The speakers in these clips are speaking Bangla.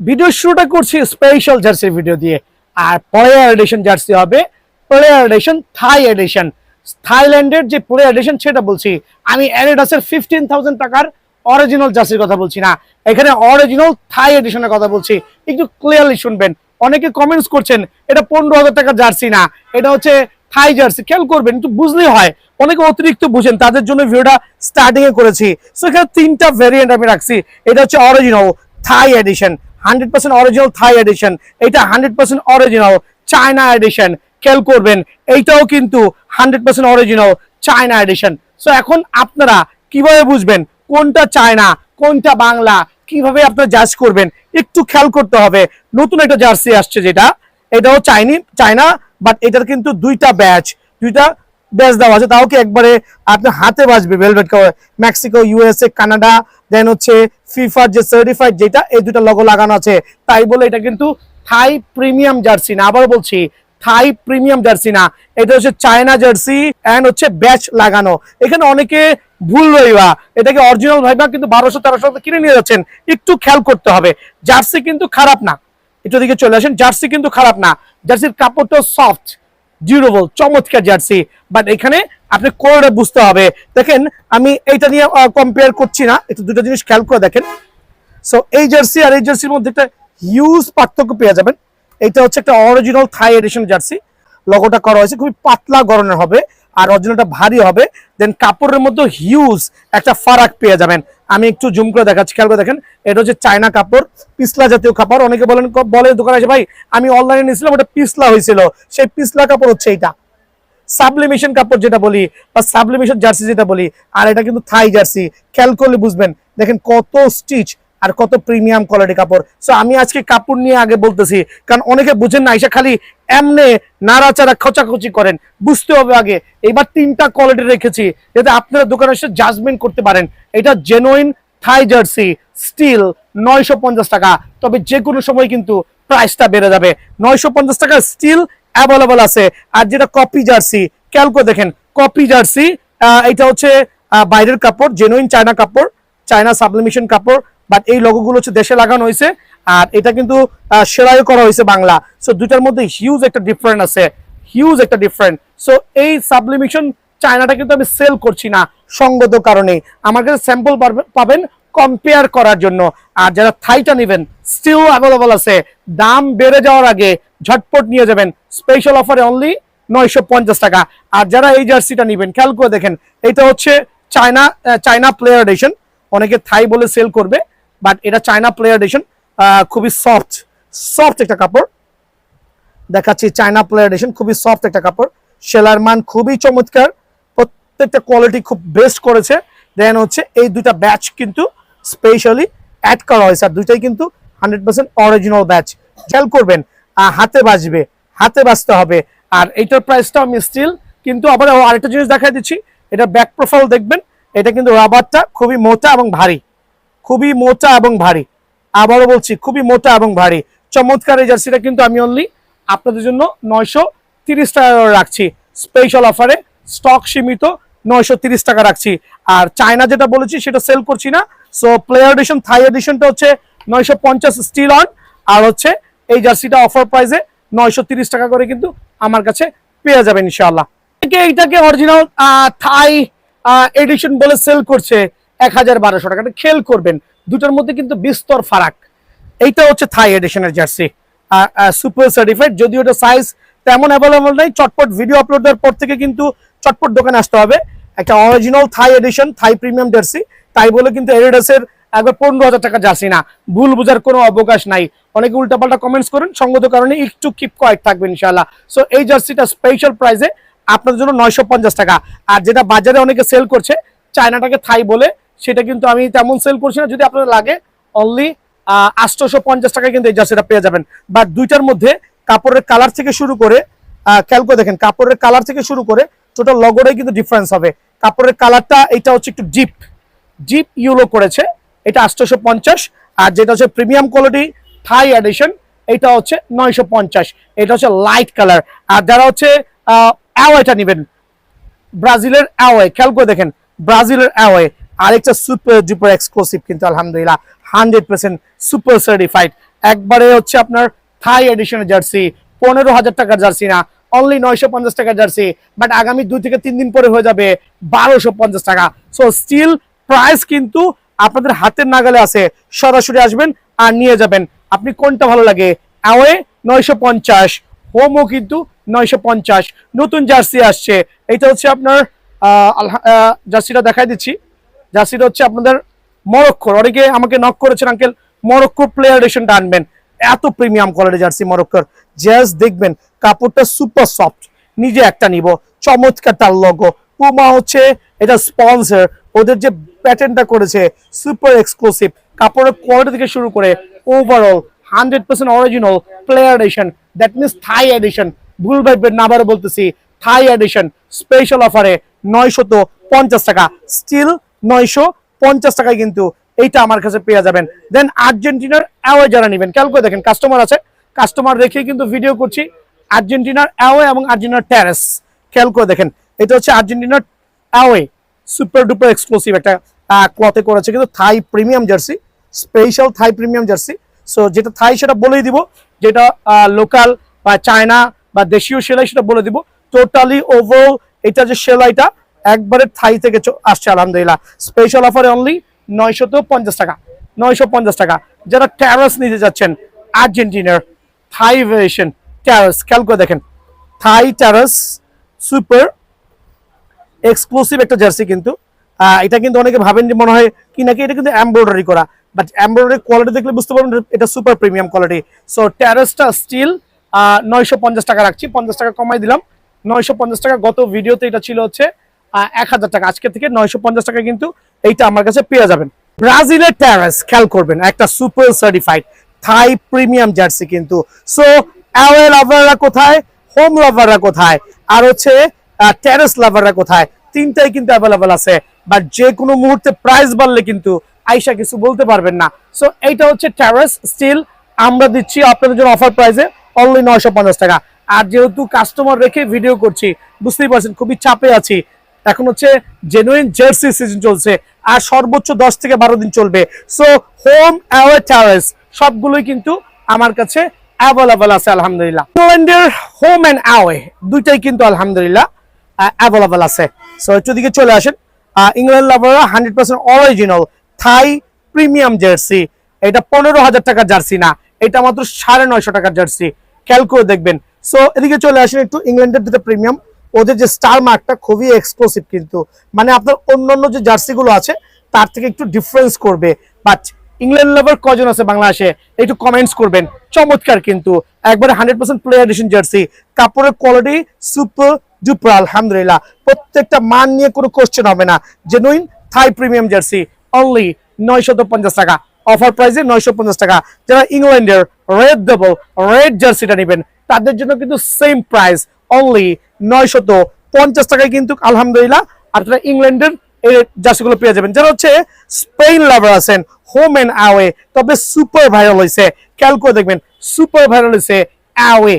ভিডিও শুরুটা করছি স্পেশাল জার্সির ভিডিও দিয়ে, আর প্লেয়ার এডিশন জার্সি হবে। প্লেয়ার এডিশন থাই এডিশন, থাইল্যান্ডের যে প্লেয়ার এডিশন সেটা বলছি আমি। অ্যাডিডাসের 15,000 টাকার অরিজিনাল জার্সির কথা বলছি না, এখানে অরিজিনাল থাই এডিশনের কথা বলছি। একটু ক্লিয়ারলি শুনবেন। অনেকে কমেন্টস করছেন এটা 15,000 টাকার জার্সি না, এটা হচ্ছে থাই জার্সি। খেয়াল করবেন, একটু বুঝলেই হয়। অনেকে অতিরিক্ত বুঝেন, তাদের জন্য ভিডিওটা স্টার্টিং এ করেছি। সো এখানে তিনটা ভেরিয়েন্ট আমি রাখছি। এটা হচ্ছে অরিজিনাল থাই এডিশন, 100% অরিজিনাল থাই এডিশন। এটা 100% অরিজিনাল চায়না এডিশন। খেয়াল করবেন, এইটাও কিন্তু 100% অরিজিনাল চায়না এডিশন। সো এখন আপনারা কিভাবে বুঝবেন কোনটা চায়না কোনটা বাংলা, কিভাবে আপনারা জাজ করবেন একটু খেয়াল করতে হবে। নতুন একটা জার্সি আসছে, যেটা এটাও চায়না, বাট এটার কিন্তু দুইটা ব্যাচ দেওয়া আছে, তাও কি একবারে আপনার হাতে বাজবে। Velvet colour, Mexico, USA, Canada, then হচ্ছে ফিফার যে সার্টিফাইড, যেটা এই দুটা লোগো লাগানো আছে। তাই বলে এটা কিন্তু থাই প্রিমিয়াম জার্সি না। আবার বলছি, থাই প্রিমিয়াম জার্সি না, এটা হচ্ছে চায়না জার্সি এন্ড হচ্ছে ব্যাচ লাগানো। এখানে অনেকে ভুল রইবা, এটাকে অরিজিনাল ভাইবা কিন্তু 1200-1300 কিনে নিয়ে যাচ্ছেন। একটু খেয়াল করতে হবে, জার্সি কিন্তু খারাপ না। একটু দিকে চলে আসেন, জার্সি কিন্তু খারাপ না। জার্সির কাপড়টা সফট, ডিউরেবল, চমৎকার জার্সি। বাট এখানে আপনি কোডটা বুঝতে হবে। দেখেন, আমি এইটা নিয়ে কম্পেয়ার করছি না, একটু দুটো জিনিস খেয়াল করে দেখেন। সো এই জার্সি আর এই জার্সির মধ্যে একটা হিউজ পার্থক্য পেয়ে যাবেন। এটা হচ্ছে একটা অরিজিনাল থাই এডিশন জার্সি, লগোটা করা হয়েছে খুবই পাতলা গড়নের হবে, আর অরিজিনালটা ভারী হবে। দেন কাপড়ের মধ্যে হিউজ একটা ফারাক পেয়ে যাবেন। আমি একটু জুম করে দেখাচ্ছি, খেয়াল করে দেখেন। এটা হচ্ছে চায়না কাপড়, পিছলা জাতীয় কাপড়। অনেকে বলে দোকানে আছে ভাই আমি অনলাইনে নিয়েছিলাম ওটা পিছলা হয়েছিল, সেই পিছলা কাপড় হচ্ছে এইটা। সাবলিমেশন কাপড় যেটা বলি, বা সাবলিমেশন জার্সি যেটা বলি, আর এটা কিন্তু থাই জার্সি। খেয়াল করলে বুঝবেন, দেখেন কত স্টিচ আর কত প্রিমিয়াম কোয়ালিটি কাপড়। সো আমি আজকে কাপড় নিয়ে আগে বলতেছি, কারণ অনেকে বুঝেন না, এসে খালি এমনে নাড়াচাড়া খোঁচাখুচি করেন। বুঝতে হবে আগে। এবার তিনটা কোয়ালিটি রেখেছি যাতে আপনারা দোকানে এসে জাজমেন্ট করতে পারেন। এটা জেনুইন থাই জার্সি, স্টিল 950 টাকা। তবে যে কোনো সময় কিন্তু প্রাইসটা বেড়ে যাবে। 950 টাকা স্টিল অ্যাভেলেবল আছে। আর যেটা কপি জার্সি, খেয়াল করে দেখেন, কপি জার্সি এটা হচ্ছে বাইরের কাপড়, জেনুইন চায়না কাপড়, চায়না সাবলিমেশন কাপড়। বাট এই লোগোগুলো হচ্ছে দেশে লাগানো হয়েছে, আর এটা কিন্তু সেলাই করা হয়েছে বাংলা। সো দুটার মধ্যে হিউজ একটা ডিফারেন্ট আছে, হিউজ একটা ডিফারেন্ট। সো এই সাবলিমেশন চায়নাটা কিন্তু আমি সেল করছি না সঙ্গত কারণে। আমার কাছে স্যাম্পল পাবেন কম্পেয়ার করার জন্য। আর যারা থাইটা নেবেন, স্টিল অ্যাভেলেবল আছে। দাম বেড়ে যাওয়ার আগে ঝটপট নিয়ে যাবেন। স্পেশাল অফারে অনলি 950 টাকা। আর যারা এই জার্সিটা নেবেন, খেয়াল করে দেখেন, এটা হচ্ছে চায়না প্লেয়ার এডিশন। অনেকে থাই বলে সেল করবে, বাট এটা চায়না প্লেয়ার এডিশন। খুবই সফট একটা কাপড় দেখাচ্ছি। চায়না প্লেয়ার এডিশন খুবই সফট একটা কাপড়, সেলার মান খুবই চমৎকার, প্রত্যেকটা কোয়ালিটি খুব বেস্ট করেছে। দেন হচ্ছে এই দুইটা ব্যাচ কিন্তু স্পেশালি অ্যাড করা হয়েছে, আর দুইটাই কিন্তু 100% অরিজিনাল ব্যাচ। খেয়াল করবেন, হাতে বাজতে হবে। আর এইটার প্রাইসটা আমি স্টিল কিন্তু আবার আরেকটা জিনিস দেখাই দিচ্ছি। এটা ব্যাক প্রোফাইল দেখবেন, এটা কিন্তু রাবারটা খুবই মোটা এবং ভারী, খুবই মোটা এবং ভারী। আবারও বলছি, খুবই মোটা এবং ভারী। চমৎকার এই জার্সিটা কিন্তু আমি অনলি আপনাদের জন্য 930 টাকা রাখছি। স্পেশাল অফারে স্টক সীমিত, 930 টাকা রাখছি। আর চায়না যেটা বলেছি সেটা সেল করছি না। সো প্লেয়ার এডিশন থাই এডিশনটা হচ্ছে 950 স্টিল অন, আর হচ্ছে এই জার্সিটা অফার প্রাইসে 930 টাকা করে কিন্তু আমার কাছে পেয়ে যাবেন ইনশাআল্লাহ। এইটাকে অরিজিনাল থাই এডিশন বলে সেল করছে 1000-1200 টাকা। খেয়াল করবেন, দুটার মধ্যে কিন্তু বিস্তর ফারাক। এইটা হচ্ছে থাই এডিশনের জার্সি, সুপার সার্টিফাইড। যদিও এটা সাইজ তেমন অ্যাভেলেবল নেই, চটপট ভিডিও আপলোড দেওয়ার পর থেকে কিন্তু চটপট দোকানে আসতে হবে। একটা অরিজিনাল থাই এডিশন, থাই প্রিমিয়াম জার্সি। তাই বলে কিন্তু এডিডাসের একবার 15,000 টাকা জার্সি না। ভুল বোঝার কোনো অবকাশ নাই। অনেকে উল্টাপাল্টা কমেন্টস করেন, সঙ্গত কারণে একটু কিপ কোয়াইট থাকবে ইনশাআল্লাহ। সো এই জার্সিটা স্পেশাল প্রাইসে আপনাদের জন্য 950 টাকা। আর যেটা বাজারে অনেকে সেল করছে চায়নাটাকে থাই বলে, সেটা কিন্তু আমি তেমন সেল করছি না। যদি আপনার লাগে অনলি 850 টাকায় কিন্তু এই জার্সিটা পেয়ে যাবেন। বাট দুইটার মধ্যে কাপড়ের কালার থেকে শুরু করে, খেয়াল করে দেখেন, কাপড়ের কালার থেকে শুরু করে টোটাল লগোটাই কিন্তু ডিফারেন্স হবে। কাপড়ের কালারটা এটা হচ্ছে একটু ডিপ ইয়েলো করেছে, এটা 850। আর যেটা হচ্ছে প্রিমিয়াম কোয়ালিটি থাই এডিশন, এটা হচ্ছে 950। এটা হচ্ছে লাইট কালার। আর যারা হচ্ছে অ্যাওয়েটা নেবেন, ব্রাজিলের অ্যাওয়ে, খেয়াল করে দেখেন, ব্রাজিলের অ্যাওয়ে আরেকটা সুপার ডুপার এক্সক্লুসিভ কিন্তু আলহামদুলিল্লাহ 100% সুপার সার্টিফাইড। একবারে হচ্ছে আপনার থাই এডিশনের জার্সি, 15,000 টাকার জার্সি না, অনলি 950 টাকার জার্সি, বাট আগামী 2 থেকে 3 দিন পরে হয়ে যাবে 1250 টাকা। সো স্টিল প্রাইস কিন্তু আপনাদের হাতের নাগালে আছে, সরাসরি আসবেন আর নিয়ে যাবেন। আপনি কোনটা ভালো লাগে? অ্যাওয়ে 950, হোমও কিন্তু 950। নতুন জার্সি আসছে, এটা হচ্ছে আপনার জার্সিটা দেখাই দিচ্ছি। জার্সিটা হচ্ছে আপনাদের মরক্কোর, অনেকে আমাকে নক করেছেন আঙ্কেল মরক্কো প্লেয়ার এডিশনটা আনবেন, এত প্রিমিয়াম কোয়ালিটি জার্সি মরক্কোর। জাস্ট দেখবেন কাপড়টা সুপার সফট, নিজে একটা নিব, চমৎকার তার লোগো। পুমা হচ্ছে এটা স্পন্সর, ওদের যে প্যাটার্নটা করেছে সুপার এক্সক্লুসিভ, কাপড়ের কোয়ালিটি থেকে শুরু করে overall 100% original player edition, that means Thai edition. ভুল ভাইবেন না, আবারও বলতেছি থাই এডিশন স্পেশাল অফারে 950 টাকা, স্টিল 950 টাকায় কিন্তু এইটা আমার কাছে পেয়ে যাবেন। দেন আর্জেন্টিনার অ্যাওয়ে যারা নেবেন, খেয়াল করে দেখেন কাস্টমার আছে, কাস্টমার রেখে কিন্তু ভিডিও করছি। আর্জেন্টিনার অ্যাওয়ে এবং আর্জেন্টিনার টেরেস, খেয়াল করে দেখেন এটা হচ্ছে আর্জেন্টিনার অ্যাওয়ে, সুপার ডুপার এক্সক্লুসিভ একটা ক্লথে করেছে, কিন্তু Thai premium jersey, special Thai premium jersey. So যেটা থাই সেটা বলেই দিব, যেটা লোকাল বা চায়না বা দেশীয় সেলাই সেটা বলে দিব। টোটালি ওভারঅল এটা যে সেলাইটা একবারে থাই থেকে আসছে আলহামদুলিল্লাহ। স্পেশাল অফারে অনলি 950 টাকা, 950 টাকা। যারা ট্যারাস নিতে যাচ্ছেন আর্জেন্টিনার থাই ভেরিয়েশন ট্যারাস, খেয়াল করে দেখেন থাই ট্যারাস সুপার এক্সক্লুসিভ একটা জার্সি কিন্তু। এটা কিন্তু অনেকে ভাবেন যে মনে হয় কি নাকি এটা কিন্তু এমব্রয়ডারি করা, বাট এমব্রয়ডারি কোয়ালিটি দেখলে বুঝতে পারবেন এটা সুপার প্রিমিয়াম কোয়ালিটি। সো ট্যারাসটা স্টিল 950 টাকা রাখছি, 50 টাকা কমাই দিলাম, 950 টাকা। গত ভিডিওতে এটা ছিল হচ্ছে 1000 টাকা, আজকে থেকে 950 টাকা কিন্তু এইটা আমার কাছে পেয়ে যাবেন। ব্রাজিলের ট্যারাস খেয়াল করবেন, একটা সুপার সার্টিফাইড থাই প্রিমিয়াম জার্সি কিন্তু। সো অ্যাওয়ে লাভাররা কোথায়, হোম লাভাররা কোথায়, আর হচ্ছে টেরেস লাভাররা কোথায়, তিনটাই কিন্তু অ্যাভেলেবল আছে। বাট যে কোনো মুহূর্তে প্রাইস বাড়লে কিন্তু আইসা কিছু বলতে পারবেন না। সো এইটা হচ্ছে টেরেস, স্টিল আমরা দিচ্ছি আপনাদের জন্য অফার প্রাইসে অনলি 950 টাকা। আর যেহেতু কাস্টমার রেখে ভিডিও করছি, বুঝতেই পারছেন খুবই চাপে আছি। এখন হচ্ছে জেনুইন জার্সি সিজন চলছে, আর সর্বোচ্চ 10 থেকে 12 দিন চলবে। সো হোম অ্যাওয়ে টেরেস সবগুলোই কিন্তু আমার কাছে অ্যাভেলেবল আছে আলহামদুলিল্লাহ। ইংল্যান্ডের হোম অ্যান্ড অ্যাওয়ে দুইটাই কিন্তু আলহামদুলিল্লাহ অ্যাভেলেবল আছে। সো একটু দিকে চলে আসেন। ইংল্যান্ড লাভাররা 100% অরিজিনাল থাই প্রিমিয়াম জার্সি, এটা 15,000 টাকার জার্সি না, এটা মাত্র 950 টাকার জার্সি, খেয়াল করে দেখবেন। সো এদিকে চলে আসেন একটু ইংল্যান্ডের দুটো প্রিমিয়াম, ওদের যে স্টার মার্কটা খুবই এক্সক্লুসিভ কিন্তু, মানে আপনার অন্যান্য যে জার্সিগুলো আছে তার থেকে একটু ডিফারেন্স করবে। বাট ইংল্যান্ড লাভার কজন আছে বাংলাদেশে একটু কমেন্টস করবেন। চমৎকার কিন্তু একবারে 100% প্লেয়ার এডিশন জার্সি, কাপড়ের কোয়ালিটি সুপার ডুপার আলহামদুলিল্লাহ, প্রত্যেকটা মান নিয়ে কোনো কোশ্চেন হবে না। জেনুইন থাই প্রিমিয়াম জার্সি অনলি 950 টাকা, অফার প্রাইসে 950 টাকা। যারা ইংল্যান্ডের রেড ডাবল রেড জার্সিটা নেবেন তাদের জন্য কিন্তু সেম প্রাইস অনলি 950 টাকায় কিন্তু আলহামদুলিল্লাহ আপনারা ইংল্যান্ডের এই জার্সিগুলো পেয়ে যাবেন। যারা হচ্ছে স্পেন লাভার আছেন হোম এন্ড অ্যাওয়ে, তবে সুপার ভাইরাল হয়েছে, খেয়াল করে দেখবেন সুপার ভাইরাল হয়েছে অ্যাওয়ে,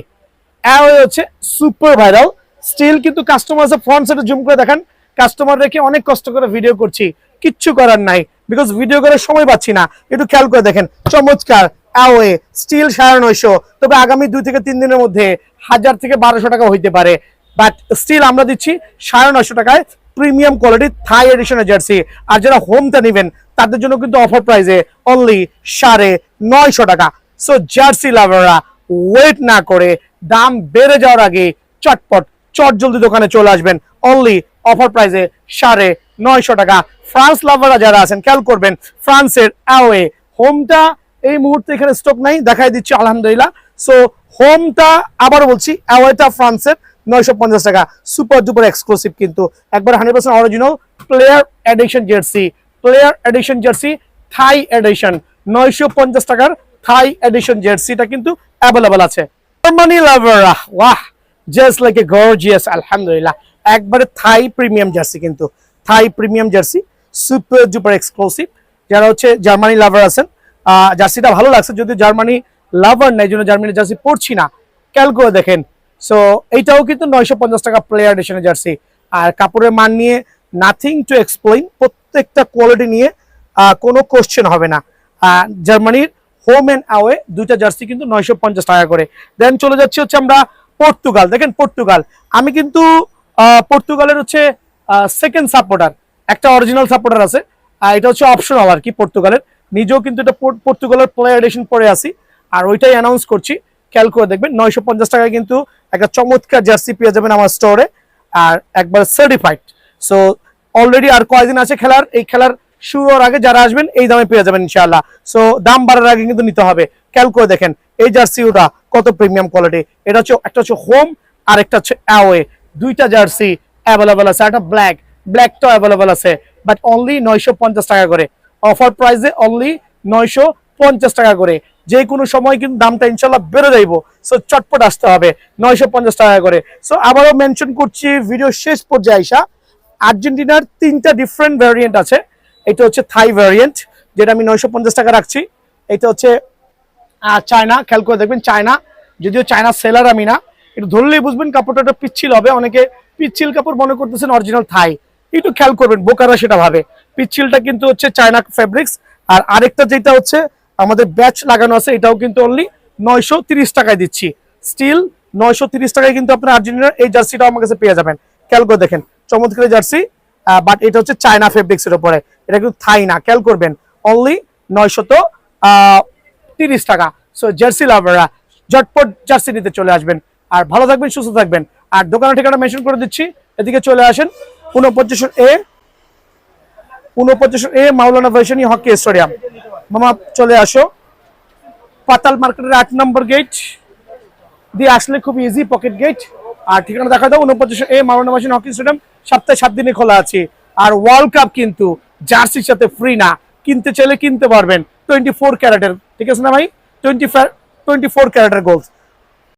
অ্যাওয়ে হচ্ছে সুপার ভাইরাল। স্টিল কিন্তু কাস্টমার আছে, ফ্রন্ট সাইডে জুম করে দেখেন, কাস্টমার রেখে অনেক কষ্ট করে ভিডিও করছি, কিচ্ছু করার নাই বিকজ ভিডিও করার সময় পাচ্ছি না। একটু খেয়াল করে দেখেন চমৎকার অ্যাওয়ে স্টিল 950, তবে আগামী 2 থেকে 3 দিনের মধ্যে 1000 থেকে 1200 টাকা হইতে পারে, বাট স্টিল আমরা দিচ্ছি 950 টাকায় প্রিমিয়াম কোয়ালিটি থাই এডিশনের জার্সি। আর যারা হোমটা নেবেন তাদের জন্য কিন্তু অফার প্রাইসে অনলি 950 টাকা। সো জার্সি লাভাররা ওয়েট না করে দাম বেড়ে যাওয়ার আগে চটপট চট জলদি দোকানে চলে আসবেন, অনলি অফার প্রাইসে 950 টাকা। ফ্রান্স লাভাররা যারা আছেন খেয়াল করবেন, ফ্রান্সের অ্যাওয়ে হোমটা এই মুহূর্তে এখানে স্টক নাই, দেখাই দিচ্ছি আলহামদুলিল্লাহ। সো হোমটা আবার বলছি অ্যাওয়েটা ফ্রান্সের 950 টাকা, সুপার ডুপার এক্সক্লুসিভ কিন্তু একবার 100% original player edition jersey, player edition jersey Thai edition 950 টাকার থাই এডিশন জার্সিটা কিন্তু অ্যাভেলেবল আছে। জার্মানি লাভাররা ওয়াহ জাস্ট লাইক এ গর্জিয়াস আলহামদুলিল্লাহ, একবারে থাই প্রিমিয়াম জার্সি কিন্তু, Thai premium jersey super duper exclusive. যারা হচ্ছে জার্মানি লাভার আছেন জার্সিটা ভালো লাগছে, যদি জার্মানি লাভার নাই জন্য জার্মানি জার্সি পড়ছি না, খেয়াল করে দেখেন। সো এইটাও কিন্তু 950 টাকা প্লেয়ার এডিশনের জার্সি। আর কাপড়ের মান নিয়ে নাথিং টু এক্সপ্লেইন, প্রত্যেকটা কোয়ালিটি নিয়ে কোনো কোশ্চেন হবে না। জার্মানির হোম এন্ড আওয়ে দুইটা জার্সি কিন্তু 950 টাকা করে। দেন চলে যাচ্ছে হচ্ছে আমরা পর্তুগাল। দেখেন পর্তুগাল, আমি কিন্তু পর্তুগালের হচ্ছে সেকেন্ড সাপোর্টার, একটা অরিজিনাল সাপোর্টার আছে, এটা হচ্ছে অপশনাল আর কি পর্তুগালের। নিজেও কিন্তু এটা পর্তুগালের প্লেয়ার এডিশন পরে আসি, আর ওইটাই অ্যানাউন্স করছি। খেয়াল করে দেখবেন 950 টাকায় কিন্তু একটা চমৎকার জার্সি পেয়ে যাবেন আমার স্টোরে, আর একবার সার্টিফাইড। সো অলরেডি আর কয়দিন আছে খেলার, এই খেলার শুরুর আগে যারা আসবেন এই দামে পেয়ে যাবেন ইনশাআল্লাহ। সো দাম বাড়ার আগে কিন্তু নিতে হবে। খেয়াল করে দেখেন এই জার্সিটা কত প্রিমিয়াম কোয়ালিটি। এটা হচ্ছে একটা হচ্ছে হোম আর একটা হচ্ছে অ্যাওয়ে, দুইটা জার্সি অ্যাভেলেবল আছে। একটা ব্ল্যাকটাও অ্যাভেলেবল আছে, বাট অনলি 950 টাকা করে। অফার প্রাইসে অনলি 950 টাকা করে। যে কোনো সময় কিন্তু দামটা ইনশাল্লাহ বেড়ে যাইব। সো চটপট আসতে হবে 950 টাকা করে। সো আবারও মেনশন করছি ভিডিও শেষ পর্যায়ে আইসা, আর্জেন্টিনার 3টা ডিফারেন্ট ভ্যারিয়েন্ট আছে। এটা হচ্ছে থাই ভ্যারিয়েন্ট, যেটা আমি 950 টাকা রাখছি। এটা হচ্ছে চায়না, খেয়াল করে দেখবেন চায়না, যদিও চায়না সেলার আমি না, একটু ধরলেই বুঝবেন কাপড়টা একটা পিচ্ছিল হবে। অনেকে পিচ্ছিল কাপড় মনে করতেছেন অরিজিনাল থাই, একটু খেয়াল করবেন, বোকারা সেটা ভাবে। পিচ্ছিলটা কিন্তু হচ্ছে চায়না ফেব্রিক্স। আর আরেকটা যেটা হচ্ছে আমাদের ব্যাচ লাগানো আছে, এটাও কিন্তু অনলি 930 টাকায় দিচ্ছি। স্টিল 930 টাকায় কিন্তু আপনার আর্জেন্টিনার এই জার্সিটাও আমার কাছে পেয়ে যাবেন। খেয়াল করে দেখেন চমৎকার জার্সি, বাট এটা হচ্ছে চায়না ফেব্রিক্স এর উপরে, এটা কিন্তু থাই না। খেয়াল করবেন অনলি 930 টাকা। সো জার্সি লাভাররা ঝটপট জার্সি নিতে চলে আসবেন। আর ভালো থাকবেন, সুস্থ থাকবেন। আর দোকানের ঠিকানা মেনশন করে দিচ্ছি, এদিকে চলে আসেন। 49 এ মাওলানা ভাইসানি হকি স্টেডিয়াম। মামা চলে আসো, পাতাল মার্কেটের 8 নম্বর গেট দিয়ে আসলে খুব ইজি, পকেট গেট। আর ঠিকানা দেখা দাও 49 এ মাওলানা ভাইসানি হকি স্টেডিয়াম। সপ্তাহে 7 দিনে খোলা আছে। আর ওয়ার্ল্ড কাপ কিন্তু জার্সির সাথে ফ্রি না, কিনতে চাইলে কিনতে পারবেন 24 ক্যারেটের, ঠিক আছে না ভাই? 24 ক্যারেটের গোল্ড।